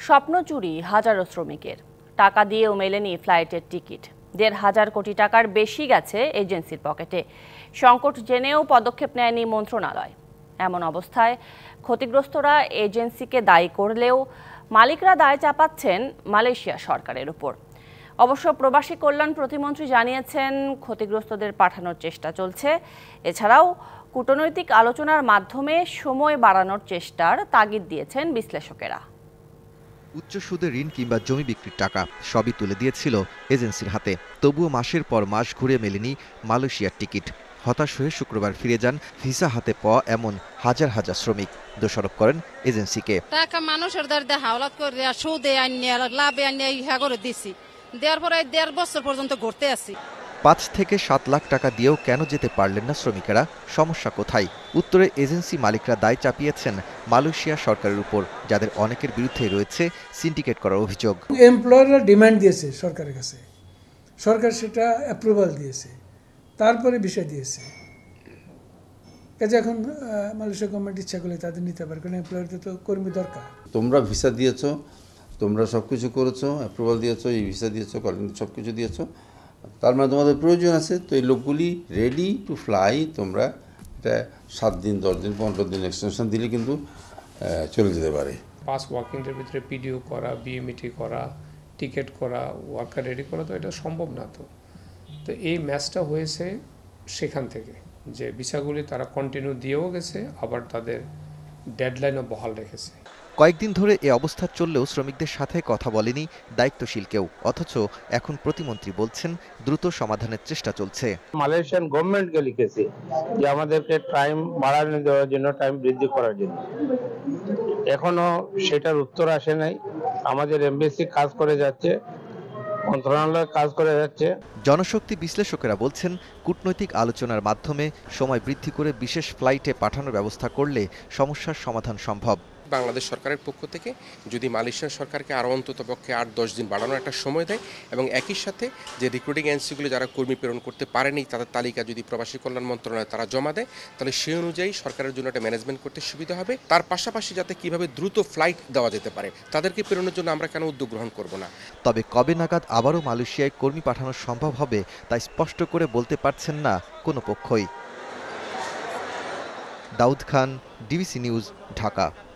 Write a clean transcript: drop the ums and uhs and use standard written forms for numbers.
স্বপ্ন চুরি হাজারো শ্রমিকের, টাকা দিয়েও মেলেনি ফ্লাইটের টিকিট। ১,৫০০ কোটি টাকার বেশি গেছে এজেন্সির পকেটে। সংকট জেনেও পদক্ষেপ নেয়নি মন্ত্রণালয়। এমন অবস্থায় ক্ষতিগ্রস্তরা এজেন্সিকে দায়ী করলেও মালিকরা দায় চাপাচ্ছেন মালয়েশিয়া সরকারের উপর। অবশ্য প্রবাসী কল্যাণ প্রতিমন্ত্রী জানিয়েছেন, ক্ষতিগ্রস্তদের পাঠানোর চেষ্টা চলছে। এছাড়াও কূটনৈতিক আলোচনার মাধ্যমে সময় বাড়ানোর চেষ্টার তাগিদ দিয়েছেন বিশ্লেষকেরা। উচ্চ সুদে ঋণ কিংবা জমি বিক্রির টাকা সবই তুলে দিয়েছিল এজেন্সির হাতে। তবুও মাসের পর মাস ঘুরে মেলেনি মালয়েশিয়ার টিকিট। হতাশ হয়ে শুক্রবার ফিরে যান ভিসা হাতে পাওয়া এমন হাজার হাজার শ্রমিক। দোষারোপ করেন এজেন্সিকে। টাকা মানুষের দ্বারা হাওলাত করে সুদে আনিয়ে লাভে আনিয়ে ইহা করে দিছি, দেওয়ার পরে ১.৫ বছর পর্যন্ত ঘুরতে আসি। ৫ থেকে ৭ লাখ টাকা দিয়েও কেন যেতে পারলেন না শ্রমিকেরা? সমস্যা কোথায়? উত্তরে এজেন্সি মালিকরা দায় চাপিয়েছেন মালয়েশিয়া সরকারের উপর, যাদের অনেকের বিরুদ্ধে রয়েছে সিন্ডিকেট করার অভিযোগ। এমপ্লয়াররা ডিমান্ড দিয়েছে সরকারের কাছে, সরকার সেটা অ্যাপ্রুভাল দিয়েছে, তারপরে বিষয় দিয়েছে। কাজে এখন মালয়েশিয়া গভর্নমেন্ট ইচ্ছা করলে তাদের নিতে পারে, কারণ এমপ্লয়ারদের তো কর্মী দরকার। তোমরা ভিসা দিয়েছো, তোমরা সব কিছু করেছো, অ্যাপ্রুভাল দিয়েছো, এই ভিসা দিয়েছো, সব কিছু দিয়েছো, তার মানে তোমাদের প্রয়োজন আছে। তো এই লোকগুলি রেডি টু ফ্লাই। তোমরা এটা 7 দিন, 10 দিন, 15 দিন এক্সটেনশন দিলে কিন্তু চলে যেতে পারে। 5 ওয়ার্কিং ডের ভিতরে পিডিও করা, বিএমইটি করা, টিকিট করা, ওয়ার্কার রেডি করা, তো এটা সম্ভব না। তো এই ম্যাচটা হয়েছে সেখান থেকে, যে ভিসাগুলি তারা কন্টিনিউ দিয়েও গেছে, আবার তাদের ডেডলাইনও বহাল রেখেছে। কয়েকদিন ধরে এ অবস্থা চললেও শ্রমিকদের সাথে কথা বলেনি দায়িত্বশীল কেউ। অথচ এখন প্রতিমন্ত্রী বলছেন দ্রুত সমাধানের চেষ্টা চলছে। মালয়েশিয়ান গভর্নমেন্টকে লিখেছে যে আমাদেরকে টাইম বাড়ানো দেওয়ার জন্য, টাইম বৃদ্ধি করার জন্য। এখনো সেটার উত্তর আসে নাই। আমাদের এমবেসি কাজ করে যাচ্ছে, মন্ত্রণালয় কাজ করে যাচ্ছে। জনশক্তি বিশ্লেষকেরা বলছেন, কূটনৈতিক আলোচনার মাধ্যমে সময় বৃদ্ধি করে বিশেষ ফ্লাইটে পাঠানোর ব্যবস্থা করলে সমস্যার সমাধান সম্ভব। বাংলাদেশ সরকারের পক্ষ থেকে যদি মালয়েশিয়া সরকারকে আরও অন্তত পক্ষে 8-10 দিন বাড়ানোর একটা সময় দেয়, এবং একই সাথে যে রিক্রুটিং এজেন্সিগুলো যারা কর্মী প্রেরণ করতে পারেনি তাদের তালিকা যদি প্রবাসী কল্যাণ মন্ত্রণালয়ে তারা জমা দেয়, তাহলে সেই অনুযায়ী সরকারের জন্য একটা ম্যানেজমেন্ট করতে সুবিধা হবে। তার পাশাপাশি যাতে কিভাবে দ্রুত ফ্লাইট দেওয়া যেতে পারে, তাদেরকে প্রেরণের জন্য আমরা কেন উদ্যোগ গ্রহণ করব না। তবে কবে নাগাদ আবারও মালয়েশিয়ায় কর্মী পাঠানো সম্ভব হবে তা স্পষ্ট করে বলতে পারছেন না কোনো পক্ষই। Daud Khan, DBC news, Dhaka.